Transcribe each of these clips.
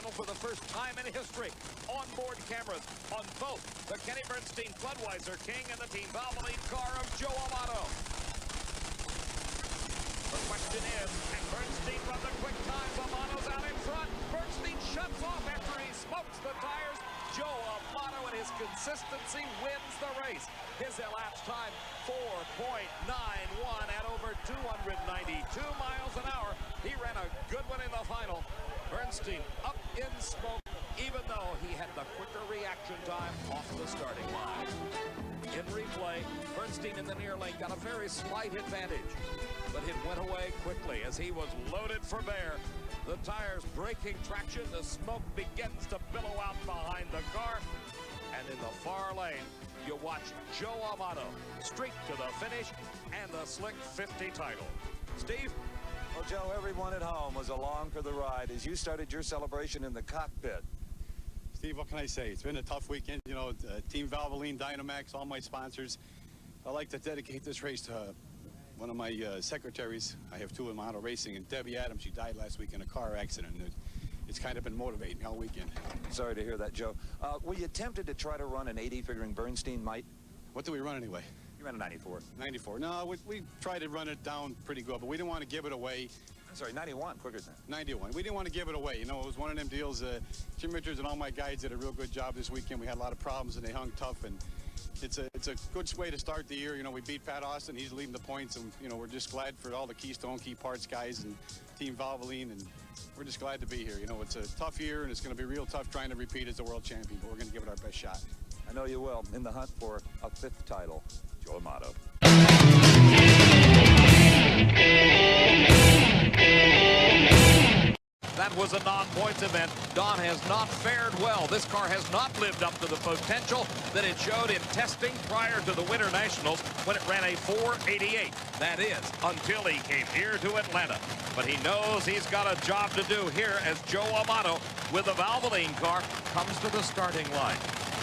final for the first time in history. Onboard cameras on both the Kenny Bernstein Floodweiser King and the Team Valvoline car of Joe Amato. The question is, can Bernstein run the quick times? Amato's out in front. Bernstein shuts off after he smokes the tires. Joe Amato and his consistency wins the race. His elapsed time, 4.91 at over 292 miles an hour. He ran a good one in the final. Bernstein up in smoke, even though he had the quicker reaction time off the starting line. In replay, Bernstein in the near lane got a very slight advantage, but it went away quickly as he was loaded for bear. The tires breaking traction, the smoke begins to billow out behind the car, and in the far lane, you watch Joe Amato streak to the finish and the Slick 50 title. Steve? Well, Joe, everyone at home was along for the ride as you started your celebration in the cockpit. Steve, what can I say? It's been a tough weekend. You know, Team Valvoline, Dynamax, all my sponsors. I'd like to dedicate this race to one of my secretaries. I have two in Amato Racing, and Debbie Adams. She died last week in a car accident. It's kind of been motivating all weekend. Sorry to hear that, Joe. Were you tempted to try to run an 80, figuring Bernstein might? What do we run anyway? You ran a 94. 94. No, we tried to run it down pretty good, but we didn't want to give it away. I'm sorry, 91, quicker than that. 91. We didn't want to give it away. You know, it was one of them deals. Jim Richards and all my guys did a real good job this weekend. We had a lot of problems, and they hung tough, and it's a good way to start the year. You know, we beat Pat Austin. He's leading the points, and, you know, we're just glad for all the Keystone Key Parts guys and Team Valvoline, and we're just glad to be here. You know, it's a tough year, and it's going to be real tough trying to repeat as a world champion, but we're going to give it our best shot. I know you will. In the hunt for a 5th title, Joe Amato. That was a non-points event. Don has not fared well. This car has not lived up to the potential that it showed in testing prior to the Winter Nationals when it ran a 488. That is, until he came here to Atlanta. But he knows he's got a job to do here as Joe Amato, with the Valvoline car, comes to the starting line.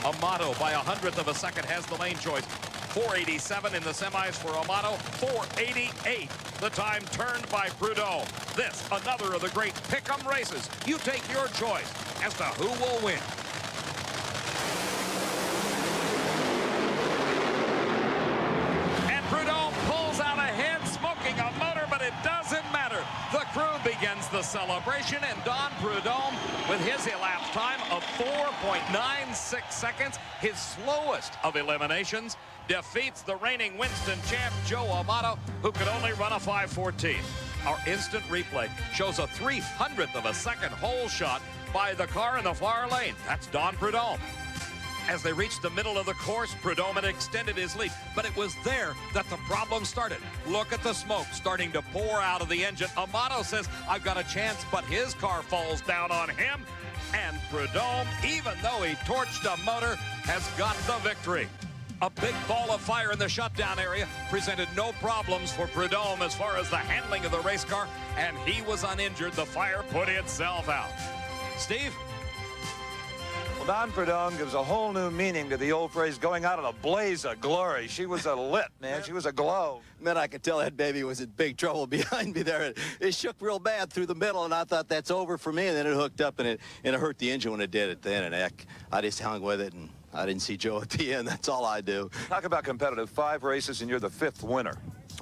Amato, by 100th of a second, has the lane choice. 487 in the semis for Amato, 488 the time turned by Prudhomme. This, another of the great pick-em races. You take your choice as to who will win. And Prudhomme pulls out ahead, smoking a motor, but it doesn't matter. The crew begins the celebration, and Don Prudhomme, with his elapsed time of 4.96 seconds, his slowest of eliminations, defeats the reigning Winston champ Joe Amato, who could only run a 5:14. Our instant replay shows a 300th of a second hole shot by the car in the far lane. That's Don Prudhomme. As they reached the middle of the course, Prudhomme had extended his lead, but it was there that the problem started. Look at the smoke starting to pour out of the engine. Amato says, I've got a chance, but his car falls down on him. And Prudhomme, even though he torched a motor, has got the victory. A big ball of fire in the shutdown area presented no problems for Prudhomme as far as the handling of the race car, and he was uninjured. The fire put itself out. Steve? Well, Don Prudhomme gives a whole new meaning to the old phrase, going out in a blaze of glory. She was a lit, man. She was a glow. Man, I could tell that baby was in big trouble behind me there. It shook real bad through the middle, and I thought that's over for me, and then it hooked up, and it hurt the engine when it did it then, and I just hung with it, and I didn't see Joe at the end. That's all I do. Talk about competitive. 5 races, and you're the 5th winner.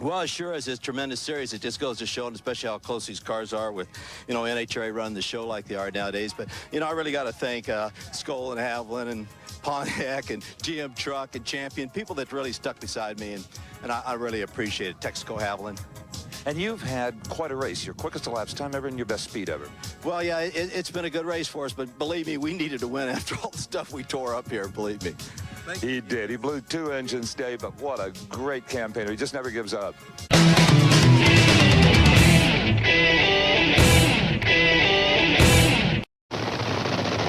Well, it sure is. It's a tremendous series. It just goes to show, and especially how close these cars are with, you know, NHRA running the show like they are nowadays. But, you know, I really got to thank Skoll and Haviland and Pontiac and GM Truck and Champion, people that really stuck beside me, and I really appreciate it. Texaco Haviland. And you've had quite a race. Your quickest elapsed time ever and your best speed ever. Well, yeah, it's been a good race for us, but believe me, we needed to win after all the stuff we tore up here, believe me. He did. He blew 2 engines today, but what a great campaigner. He just never gives up.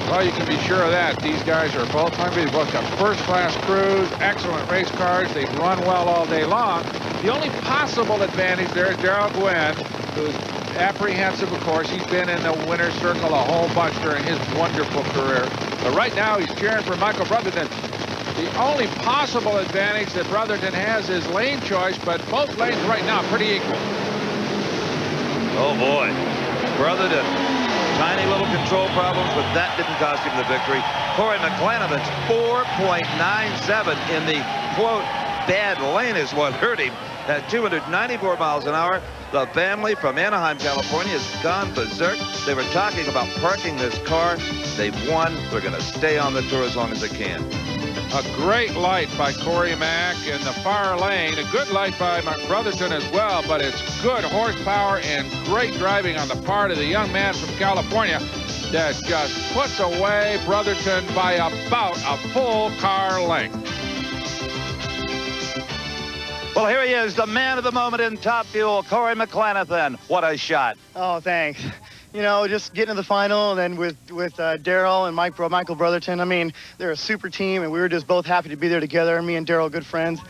Well, you can be sure of that. These guys are both hungry. They both got first-class crews, excellent race cars. They've run well all day long. The only possible advantage there is Darrell Gwynn, who's apprehensive, of course. He's been in the winner's circle a whole bunch during his wonderful career. But right now, he's cheering for Michael Brotherton. The only possible advantage that Brotherton has is lane choice, but both lanes right now pretty equal. Oh, boy. Brotherton tiny little control problems, but that didn't cost him the victory. Corey McClanathan's 4.97 in the, quote, bad lane is what hurt him. At 294 miles an hour, the family from Anaheim, California has gone berserk. They were talking about parking this car. They've won. They're going to stay on the tour as long as they can. A great light by Corey Mack in the far lane. A good light by Brotherton as well, but it's good horsepower and great driving on the part of the young man from California that just puts away Brotherton by about a full car length. Well, here he is, the man of the moment in Top Fuel, Corey McClanathan. What a shot. Oh, thanks. You know, just getting to the final, and then with Darrell and Michael Brotherton, I mean, they're a super team, and we were just both happy to be there together. Me and Darrell, good friends.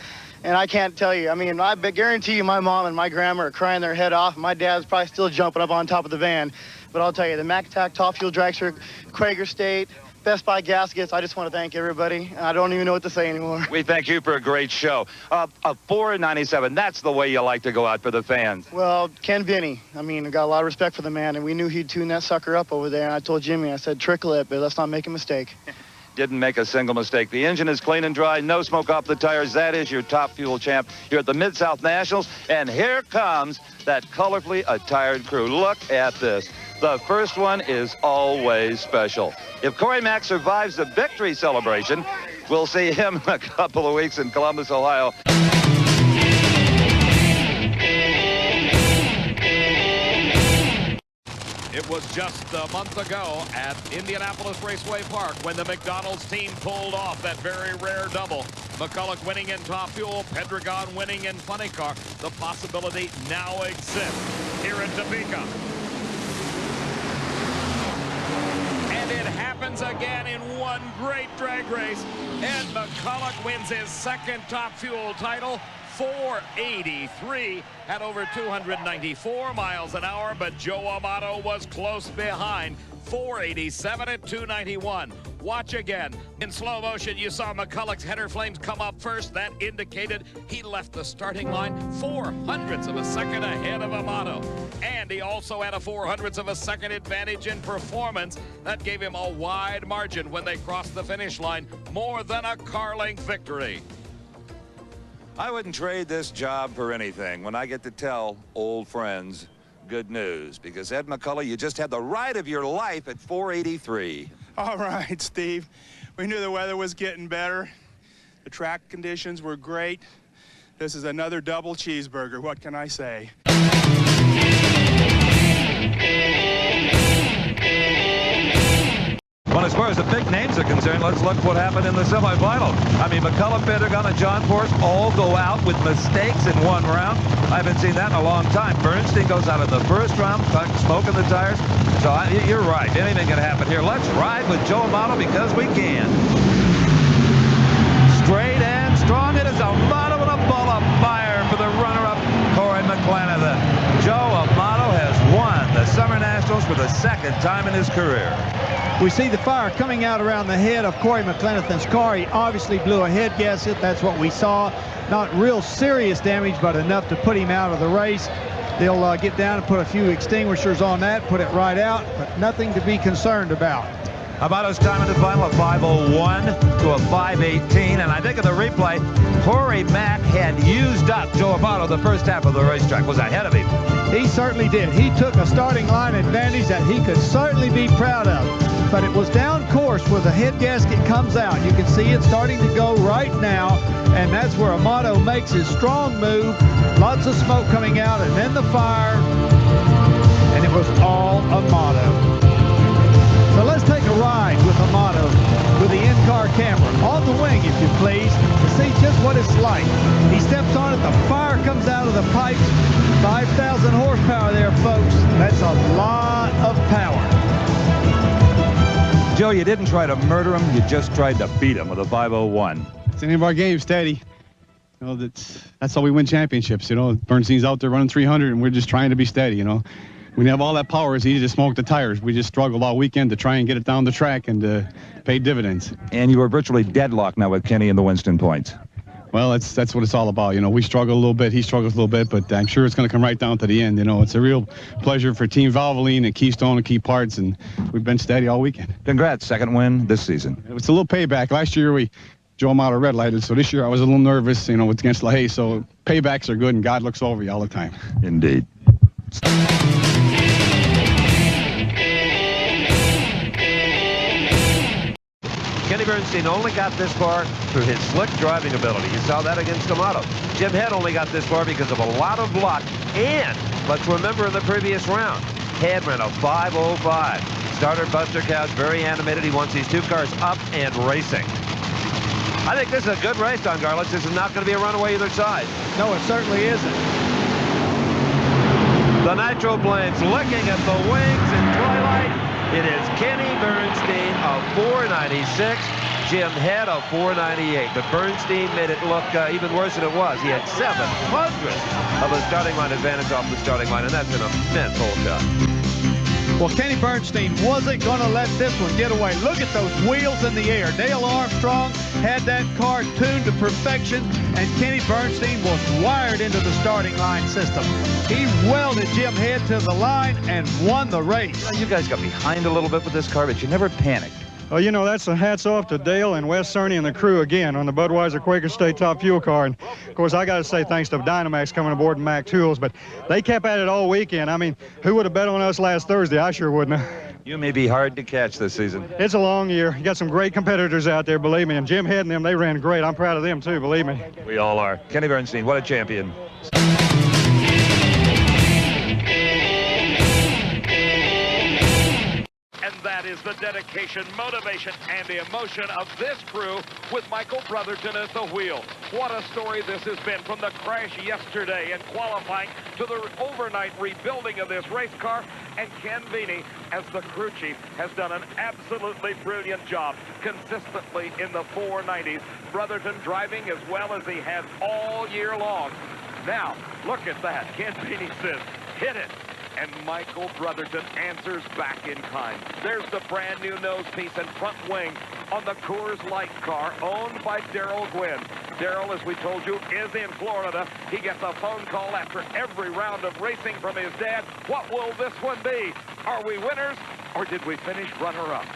And I can't tell you, I mean, I guarantee you my mom and my grandma are crying their head off. My dad's probably still jumping up on top of the van. But I'll tell you, the McIntyre Top Fuel Dragster, Quaker State, Best Buy Gaskets, I just want to thank everybody. I don't even know what to say anymore. We thank you for a great show. A 4.97, that's the way you like to go out for the fans. Well, Ken Vinny, I mean, I got a lot of respect for the man, and we knew he'd tune that sucker up over there. And I told Jimmy, I said, trickle it, but let's not make a mistake. Didn't make a single mistake. The engine is clean and dry, no smoke off the tires. That is your Top Fuel champ here at the Mid-South Nationals. And here comes that colorfully attired crew. Look at this. The first one is always special. If Corey Mack survives the victory celebration, we'll see him in a couple of weeks in Columbus, Ohio. It was just a month ago at Indianapolis Raceway Park when the McDonald's team pulled off that very rare double. McCulloch winning in Top Fuel, Pedregon winning in Funny Car. The possibility now exists here in Topeka. And it happens again in one great drag race. Ed McCulloch wins his second Top Fuel title. 483 at over 294 miles an hour, but Joe Amato was close behind. 487 at 291. Watch again. In slow motion, you saw McCulloch's header flames come up first. That indicated he left the starting line 0.04 of a second ahead of Amato. And he also had a 0.04 of a second advantage in performance. That gave him a wide margin when they crossed the finish line. More than a car length victory. I wouldn't trade this job for anything when I get to tell old friends good news, because Ed McCulloch, you just had the ride of your life at 483. All right, Steve. We knew the weather was getting better. The track conditions were great. This is another double cheeseburger. What can I say? Well, as far as the big names are concerned, let's look what happened in the semifinal. I mean, McCulloch, Pedregon, and John Force all go out with mistakes in one round. I haven't seen that in a long time. Bernstein goes out in the first round, smoking the tires. So you're right. Anything can happen here. Let's ride with Joe Amato because we can. Straight and strong. It is Amato with a ball of fire for the runner-up, Corey McClanathan. Joe Amato has won the Summer Nationals for the second time in his career. We see the fire coming out around the head of Corey McClanathan's car. He obviously blew a head gasket. That's what we saw. Not real serious damage, but enough to put him out of the race. They'll get down and put a few extinguishers on that, put it right out, but nothing to be concerned about. Amato's time in the final, a 5:01 to a 5:18, and I think of the replay, Corey Mack had used up Joe Amato the first half of the racetrack, was ahead of him. He certainly did. He took a starting line advantage that he could certainly be proud of. But it was down course where the head gasket comes out. You can see it starting to go right now, and that's where Amato makes his strong move. Lots of smoke coming out, and then the fire, and it was all Amato. So let's take a ride with Amato with the in-car camera on the wing, if you please, to see just what it's like. He steps on it, the fire comes out of the pipes. 5,000 horsepower there, folks. That's a lot of power. Joe, you didn't try to murder him, you just tried to beat him with a 5:01. It's the name of our game, steady. You know, that's how we win championships. You know, Bernstein's out there running 300, and we're just trying to be steady. You know, we didn't have all that power. It's easy to smoke the tires. We just struggled all weekend to try and get it down the track and pay dividends. And you were virtually deadlocked now with Kenny in the Winston points. Well, that's what it's all about. You know, we struggle a little bit, he struggles a little bit, but I'm sure it's going to come right down to the end. You know, it's a real pleasure for Team Valvoline and Keystone and Key Parts, and we've been steady all weekend. Congrats, second win this season. It was a little payback. Last year Joe Amato red lighted, so this year I was a little nervous, you know, against LaHaye, so paybacks are good, and God looks over you all the time. Indeed. Kenny Bernstein only got this far through his slick driving ability. You saw that against Amato. Jim Head only got this far because of a lot of luck. And let's remember in the previous round, Head ran a 5:05. Starter Buster Couch very animated. He wants these two cars up and racing. I think this is a good race, Don Garlitz. This is not going to be a runaway either side. No, it certainly isn't. The nitro blades licking at the wings in twilight. It is Kenny Bernstein of 496, Jim Head of 498. But Bernstein made it look even worse than it was. He had 700 of a starting line advantage off the starting line, and that's an immense hole shot. Well, Kenny Bernstein wasn't going to let this one get away. Look at those wheels in the air. Dale Armstrong had that car tuned to perfection, and Kenny Bernstein was wired into the starting line system. He welded Jim Head to the line and won the race. You guys got behind a little bit with this car, but you never panicked. Well, you know, that's a hats off to Dale and Wes Cerny and the crew again on the Budweiser Quaker State Top Fuel car. And, of course, I got to say thanks to Dynamax coming aboard and Mac Tools, but they kept at it all weekend. I mean, who would have bet on us last Thursday? I sure wouldn't have. You may be hard to catch this season. It's a long year. You got some great competitors out there, believe me, and Jim Head and them, they ran great. I'm proud of them, too, believe me. We all are. Kenny Bernstein, what a champion. And that is the dedication, motivation, and the emotion of this crew with Michael Brotherton at the wheel. What a story this has been, from the crash yesterday and qualifying to the overnight rebuilding of this race car. And Ken Vini, as the crew chief, has done an absolutely brilliant job consistently in the 490s. Brotherton driving as well as he has all year long. Now, look at that. Ken Vini says, hit it. And Michael Brotherton answers back in kind. There's the brand new nose piece and front wing on the Coors Light car owned by Darrell Gwynn. Darrell, as we told you, is in Florida. He gets a phone call after every round of racing from his dad. What will this one be? Are we winners or did we finish runner-up?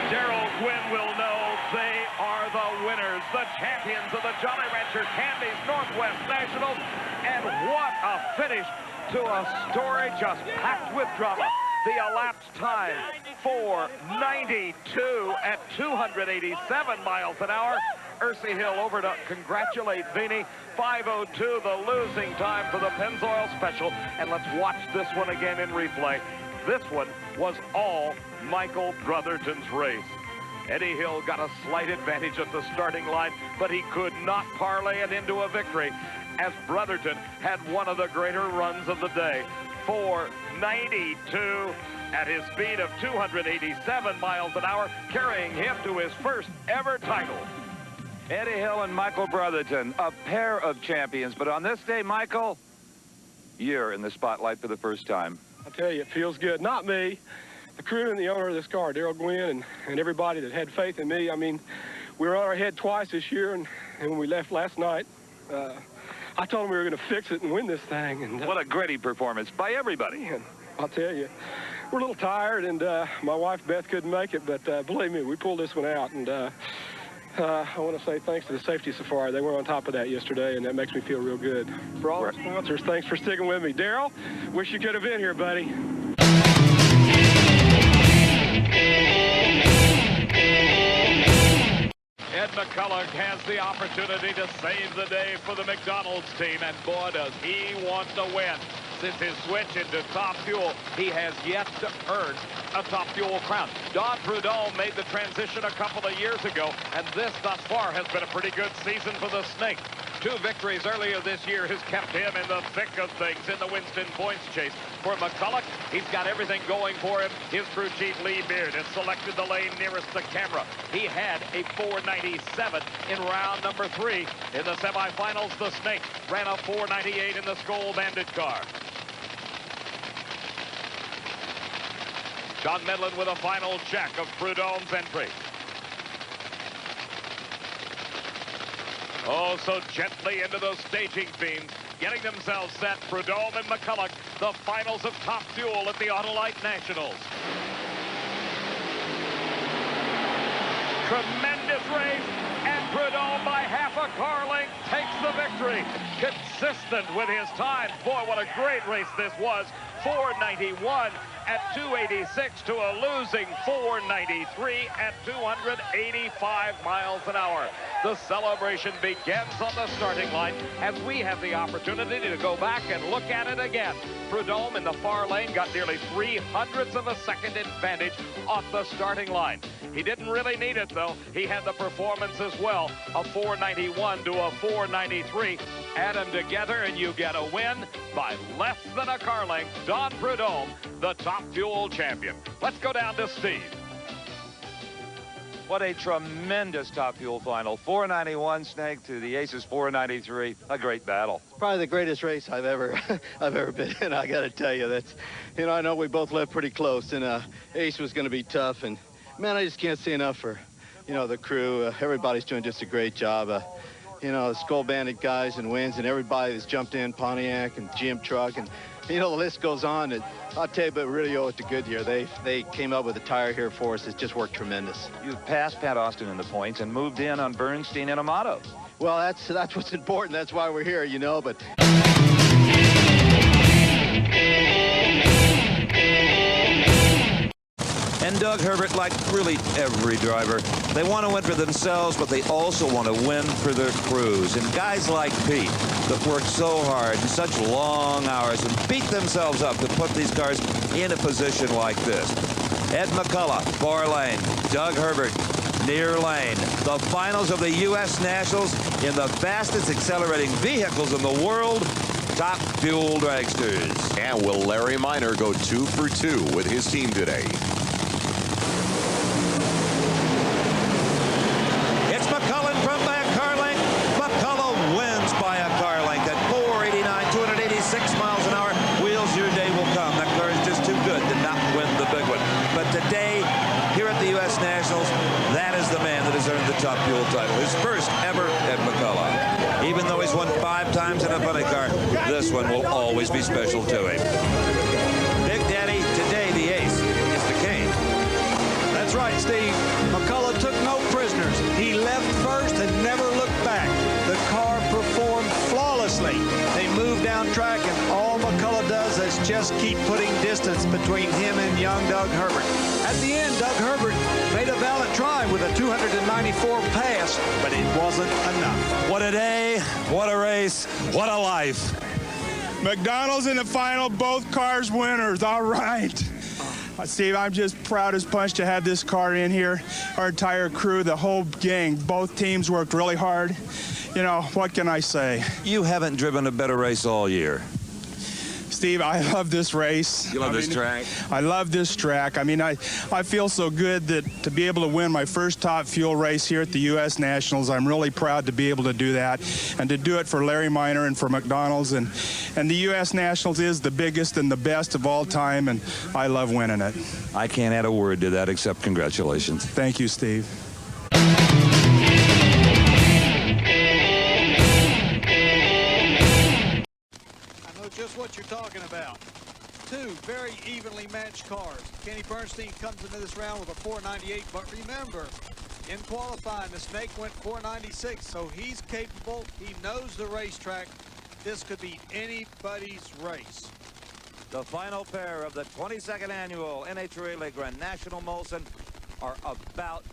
Darrell Gwynn will know they are the winners, the champions of the Jolly Rancher Candies Northwest Nationals. And what a finish to a story just packed with drama. The elapsed time, 4:92 at 287 miles an hour. Ursi Hill over to congratulate Vini. 5:02, the losing time for the Pennzoil Special. And let's watch this one again in replay. This one was all Michael Brotherton's race. Eddie Hill got a slight advantage at the starting line, but he could not parlay it into a victory, as Brotherton had one of the greater runs of the day. 4:92 at his speed of 287 miles an hour, carrying him to his first ever title. Eddie Hill and Michael Brotherton, a pair of champions. But on this day, Michael, you're in the spotlight for the first time. I tell you, it feels good. Not me. The crew and the owner of this car, Darrell Gwynn, and everybody that had faith in me. I mean, we were on our head twice this year, and when we left last night, I told them we were going to fix it and win this thing. And what a gritty performance by everybody. And I'll tell you, we're a little tired, and my wife, Beth, couldn't make it, but believe me, we pulled this one out. And I want to say thanks to the Safety Safari. They were on top of that yesterday, and that makes me feel real good. For all our sponsors, thanks for sticking with me. Darrell, wish you could have been here, buddy. Ed McCulloch has the opportunity to save the day for the McDonald's team, and boy, does he want to win. Since his switch into Top Fuel, he has yet to earn a Top Fuel crown. Don Prudhomme made the transition a couple of years ago, and this thus far has been a pretty good season for the Snake. 2 victories earlier this year has kept him in the thick of things in the Winston points chase. For McCulloch, he's got everything going for him. His crew chief, Lee Beard, has selected the lane nearest the camera. He had a 4:97 in round number 3. In the semifinals, the Snake ran a 4:98 in the Skoal Bandit car. John Medlin with a final check of Prudhomme's entry. Oh, so gently into those staging beams, getting themselves set. Prudhomme and McCulloch, the finals of Top Fuel at the Autolite Nationals. Tremendous race, and Prudhomme by half a car length takes the victory. Consistent with his time. Boy, what a great race this was. 491 at 286 to a losing 493 at 285 miles an hour. The celebration begins on the starting line as we have the opportunity to go back and look at it again. Prudhomme in the far lane got nearly 3/100ths of a second advantage off the starting line. He didn't really need it, though. He had the performance as well. A 491 to a 493. Add them together and you get a win by less than a car length. Don Prudhomme, the Top Fuel champion. Let's go down to Steve. What a tremendous Top Fuel final. 491 Snake to the Aces 493. A great battle. Probably the greatest race I've ever been in. I got to tell you, that's, I know we both lived pretty close, and Ace was going to be tough, and man, I just can't say enough for, the crew. Everybody's doing just a great job. The Skull Bandit guys and Wins and everybody that's jumped in, Pontiac and GM Truck, and the list goes on. And I'll tell you, but really owe it to Goodyear. They came up with a tire here for us. It's just worked tremendous. You've passed Pat Austin in the points and moved in on Bernstein and Amato. Well, that's what's important. That's why we're here, but. And Doug Herbert, like really every driver, they want to win for themselves, but they also want to win for their crews. And guys like Pete that work so hard in such long hours and beat themselves up to put these cars in a position like this. Ed McCulloch, far lane. Doug Herbert, near lane. The finals of the U.S. Nationals in the fastest accelerating vehicles in the world. Top Fuel dragsters. And will Larry Minor go 2 for 2 with his team today? From by a car length. McCulloch wins by a car length at 489, 286 miles an hour. Wheels, your day will come. That car is just too good to not win the big one. But today, here at the U.S. Nationals, that is the man that has earned the Top Fuel title. His first ever at McCulloch. Even though he's won 5 times in a funny car, this one will always be special to him. Big Daddy, today the ace is the king. That's right, Steve. McCulloch took no prisoners. He left first and never looked back. The car performed flawlessly. They moved down track, and all McCulloch does is just keep putting distance between him and young Doug Herbert. At the end, Doug Herbert made a valiant try with a 294 pass, but it wasn't enough. What a day, what a race, what a life. McDonald's in the final, both cars winners. All right. Steve, I'm just proud as punch to have this car in here. Our entire crew, the whole gang, both teams worked really hard. What can I say? You haven't driven a better race all year. Steve, I love this race. You love this track? I love this track. I feel so good that to be able to win my first Top Fuel race here at the U.S. Nationals, I'm really proud to be able to do that and to do it for Larry Minor and for McDonald's. And the U.S. Nationals is the biggest and the best of all time, and I love winning it. I can't add a word to that except congratulations. Thank you, Steve. Just what you're talking about. 2 very evenly matched cars. Kenny Bernstein comes into this round with a 498, but remember, in qualifying, the Snake went 496, so he's capable. He knows the racetrack. This could be anybody's race. The final pair of the 22nd annual NHRA Le Grand National Molson are about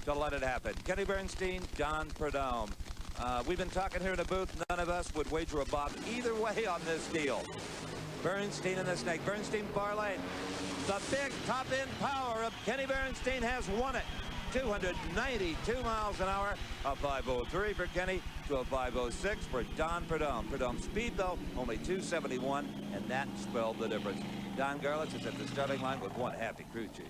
to let it happen. Kenny Bernstein, Don Prudhomme. We've been talking here in the booth. None of us would wager a bob either way on this deal. Bernstein and the Snake. Bernstein far lane. The big top-end power of Kenny Bernstein has won it. 292 miles an hour. A 503 for Kenny to a 506 for Don Prudhomme. Prudhomme's speed, though, only 271, and that spelled the difference. Don Garlitz is at the starting line with one happy crew chief.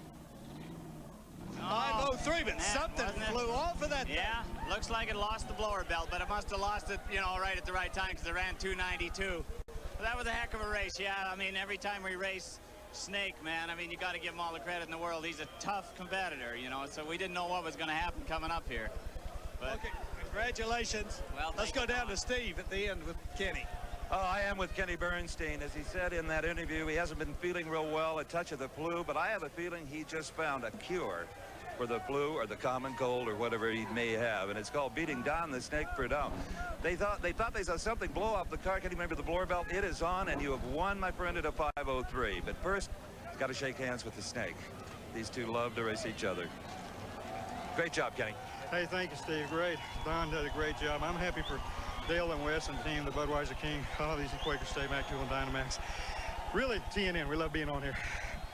503, but something flew off of that thing. Yeah, looks like it lost the blower belt, but it must have lost it, right at the right time because it ran 292. But that was a heck of a race, yeah. Every time we race, Snake, man. I mean, you got to give him all the credit in the world. He's a tough competitor, you know, so we didn't know what was going to happen coming up here. But okay, congratulations. Well, let's go down to Steve at the end with Kenny. Oh, I am with Kenny Bernstein. As he said in that interview, he hasn't been feeling real well, a touch of the flu, but I have a feeling he just found a cure for the flu or the common cold or whatever he may have, and it's called beating Don the Snake Prudhomme. They thought they saw something blow off the car. Can you remember the blower belt? It is on, and you have won, my friend, at a 5:03. But first, you've got to shake hands with the Snake. These two love to race each other. Great job, Kenny. Hey, thank you, Steve. Great. Don did a great job. I'm happy for Dale and Wes and the team, the Budweiser King, all these Quaker State, Mac Tool, and Dynamax. Really, TNN, we love being on here.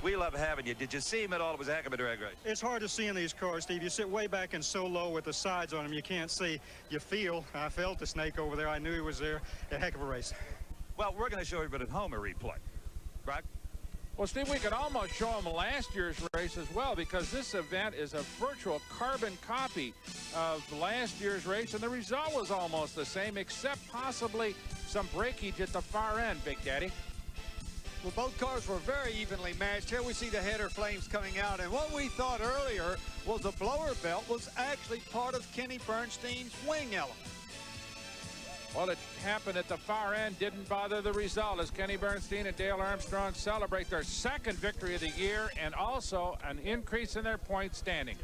We love having you. Did you see him at all? It was a heck of a drag race. It's hard to see in these cars, Steve. You sit way back and so low with the sides on them, you can't see. You feel. I felt the Snake over there. I knew he was there. A heck of a race. Well, we're going to show everybody at home a replay. Right? Well, Steve, we could almost show them last year's race as well, because this event is a virtual carbon copy of last year's race, and the result was almost the same, except possibly some breakage at the far end, Big Daddy. Well, both cars were very evenly matched. Here we see the header flames coming out, and what we thought earlier was the blower belt was actually part of Kenny Bernstein's wing element. Well, it happened at the far end, didn't bother the result as Kenny Bernstein and Dale Armstrong celebrate their second victory of the year and also an increase in their point standing.